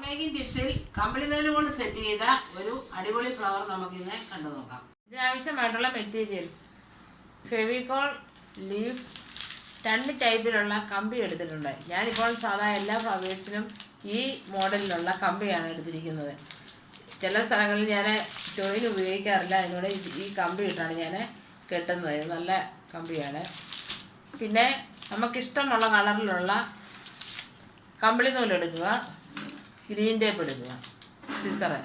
Making ടിപ്സിൽ കമ്പിളി നൂല് കൊണ്ട് സെറ്റ് ചെയ്ത ഒരു അടിപൊളി ഫ്ലവർ നമുക്കിന്ന് കണ്ടു നോക്കാം. ഇതിനാവശ്യമായിട്ടുള്ള മെറ്റീരിയൽസ്: ഫെവിക്കോൾ, ലീഫ്, 2 ടൈപ്പിലുള്ള കമ്പി എടുത്തിട്ടുണ്ട്. ഞാനിപ്പോൾ സാധാ എല്ലാ ഫ്ലവേഴ്സിനും ഈ മോഡലിലുള്ള കമ്പിയാണ് എടുത്തിരിക്കുന്നത്. ചില സ്ഥലങ്ങളിൽ ഞാൻ ജോയിൻ ഉപയോഗിക്കാറില്ല, അതിനോട് ഈ കമ്പി ഇട്ടാണ് ഞാൻ കെട്ടുന്നത്. ഇത് നല്ല കമ്പിയാണ്. പിന്നെ നമുക്കിഷ്ടമുള്ള കളറിലുള്ള കമ്പിളി നൂലെടുക്കുക, ഗ്രീൻ ടേപ്പ് എടുക്കുക, സിസറ്.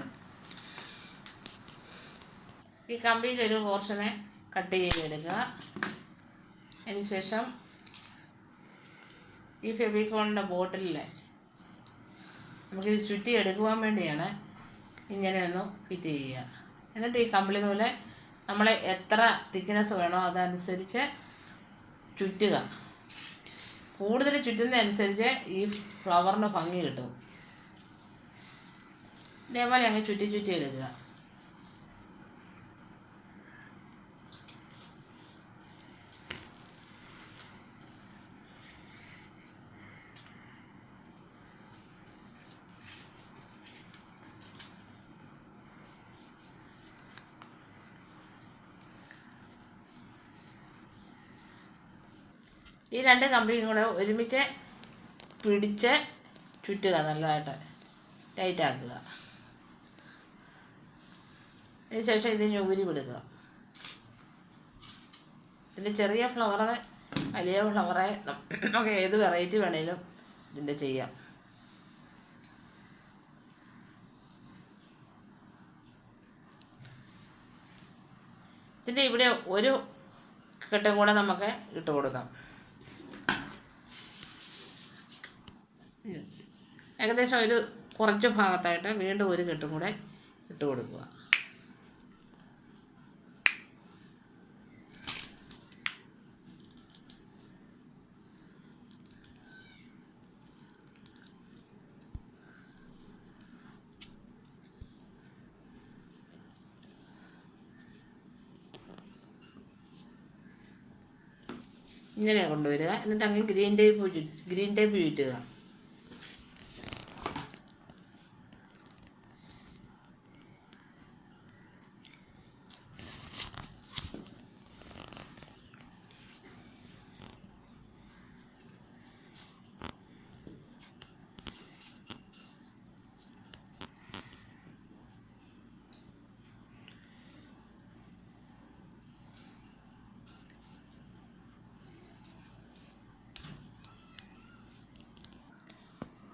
ഈ കമ്പിയിലൊരു പോർഷനെ കട്ട് ചെയ്തെടുക്കുക. അതിനുശേഷം ഈ ഫെവിക്കോളിൻ്റെ ബോട്ടിലിൽ നമുക്കിത് ചുറ്റി എടുക്കുവാൻ വേണ്ടിയാണ് ഇങ്ങനെ ഒന്ന് ഫിറ്റ് ചെയ്യുക. എന്നിട്ട് ഈ കമ്പിളി നൂല് നമ്മൾ എത്ര തിക്നെസ് വേണോ അതനുസരിച്ച് ചുറ്റുക. കൂടുതൽ ചുറ്റുന്നതനുസരിച്ച് ഈ ഫ്ലവറിന് ഭംഗി കിട്ടും. ഇതേപോലെ അങ്ങ് ചുറ്റി എടുക്കുക. ഈ 2 കമ്പിയും കൂടെ ഒരുമിച്ച് പിടിച്ച് ചുറ്റുക, നല്ലതായിട്ട് ടൈറ്റാക്കുക. അതിനുശേഷം ഇതിന് ഊരി വിടുക. ഇതിൻ്റെ ചെറിയ ഫ്ലവറ്, വലിയ ഫ്ലവറെ നമുക്ക് ഏത് വെറൈറ്റി വേണേലും ഇതിൻ്റെ ചെയ്യാം. ഇതിൻ്റെ ഇവിടെ ഒരു കെട്ടും കൂടെ നമുക്ക് ഇട്ട് കൊടുക്കാം. ഏകദേശം ഒരു കുറച്ച് ഭാഗത്തായിട്ട് വീണ്ടും ഒരു കെട്ടും കൂടെ ഇട്ട് കൊടുക്കുക. ഇങ്ങനെ കൊണ്ടുവരിക. എന്നിട്ട് അങ്ങ് ഗ്രീൻ ടേപ്പ് ചുറ്റുക.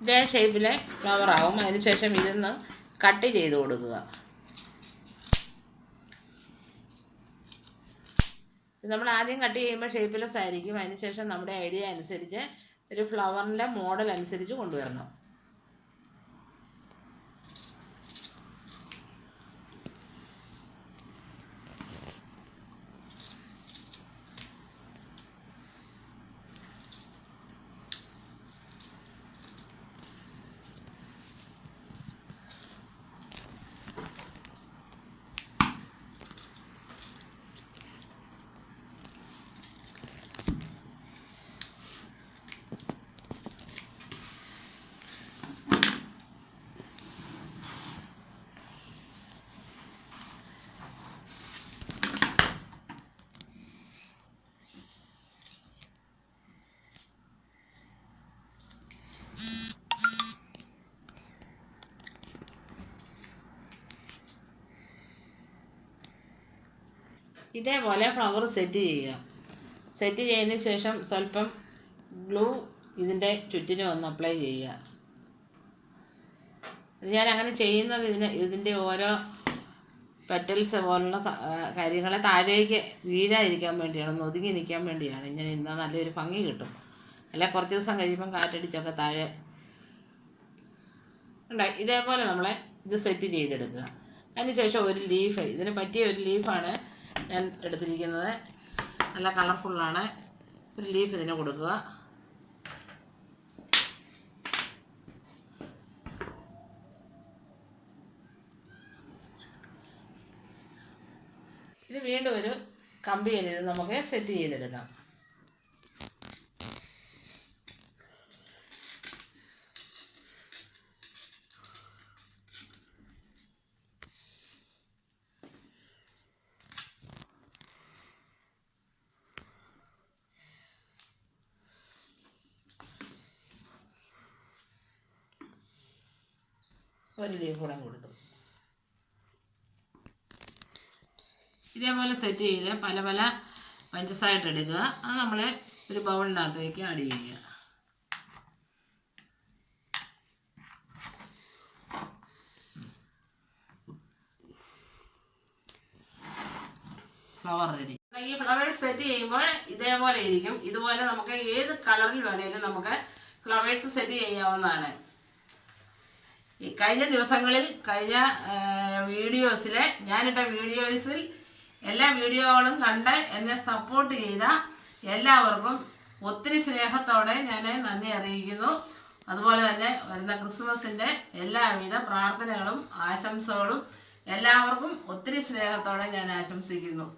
ഇതേ ഷേപ്പിലെ ഫ്ലവറാവും. അതിനുശേഷം ഇതൊന്ന് കട്ട് ചെയ്ത് കൊടുക്കുക. നമ്മൾ ആദ്യം കട്ട് ചെയ്യുമ്പോൾ ഷേപ്പ്ലെസ് ആയിരിക്കും. അതിനുശേഷം നമ്മുടെ ഐഡിയ അനുസരിച്ച് ഒരു ഫ്ലവറിൻ്റെ മോഡൽ അനുസരിച്ച് കൊണ്ടുവരണം. ഇതേപോലെ ഫ്ലവർ സെറ്റ് ചെയ്യുക. സെറ്റ് ചെയ്തതിന് ശേഷം സ്വല്പം ഗ്ലൂ ഇതിൻ്റെ ചുറ്റിനും ഒന്ന് അപ്ലൈ ചെയ്യുക. ഞാൻ അങ്ങനെ ചെയ്യുന്നത് ഇതിൻ്റെ ഓരോ പെറ്റൽസ് പോലുള്ള കാര്യങ്ങളെ താഴേക്ക് വീഴാതിരിക്കാൻ വേണ്ടിയാണ്, ഒന്ന് ഒതുങ്ങി നിൽക്കാൻ വേണ്ടിയാണ്. ഇങ്ങനെ നിന്നാൽ നല്ലൊരു ഭംഗി കിട്ടും. അല്ല കുറച്ച് ദിവസം കഴിയുമ്പം കാറ്റടിച്ചൊക്കെ താഴെ ഉണ്ടായി. ഇതേപോലെ നമ്മളെ ഇത് സെറ്റ് ചെയ്തെടുക്കുക. അതിനുശേഷം ഒരു ലീഫ്, ഇതിന് പറ്റിയ ഒരു ലീഫാണ് ഞാൻ എടുത്തിരിക്കുന്നത്. നല്ല കളർഫുള്ളാണ്. ഒരു ലീഫ് ഇതിന് കൊടുക്കുക. ഇത് വീണ്ടും ഒരു കമ്പിയിൽ ഇത് നമുക്ക് സെറ്റ് ചെയ്തെടുക്കാം. ഒരു ലീഫ് കൂടെ കൊടുത്തു. ഇതേപോലെ സെറ്റ് ചെയ്ത് പല പല പഞ്ചസാര എടുക്കുക. അത് നമ്മൾ ഒരു ബൗളിനകത്തേക്ക് ആഡ് ചെയ്യുക. Flower ready. ഈ ഫ്ലവേഴ്സ് സെറ്റ് ചെയ്യുമ്പോൾ ഇതേപോലെ ഇരിക്കും. ഇതുപോലെ നമുക്ക് ഏത് കളറിൽ വേണേലും നമുക്ക് ഫ്ലവേഴ്സ് സെറ്റ് ചെയ്യാവുന്നതാണ്. ഈ കഴിഞ്ഞ ദിവസങ്ങളിൽ വീഡിയോസിൽ ഞാനിട്ട വീഡിയോസിൽ എല്ലാ വീഡിയോകളും കണ്ട് എന്നെ സപ്പോർട്ട് ചെയ്ത എല്ലാവർക്കും ഒത്തിരി സ്നേഹത്തോടെ ഞാൻ നന്ദി അറിയിക്കുന്നു. അതുപോലെ തന്നെ വരുന്ന ക്രിസ്മസിൻ്റെ എല്ലാവിധ പ്രാർത്ഥനകളും ആശംസകളും എല്ലാവർക്കും ഒത്തിരി സ്നേഹത്തോടെ ഞാൻ ആശംസിക്കുന്നു.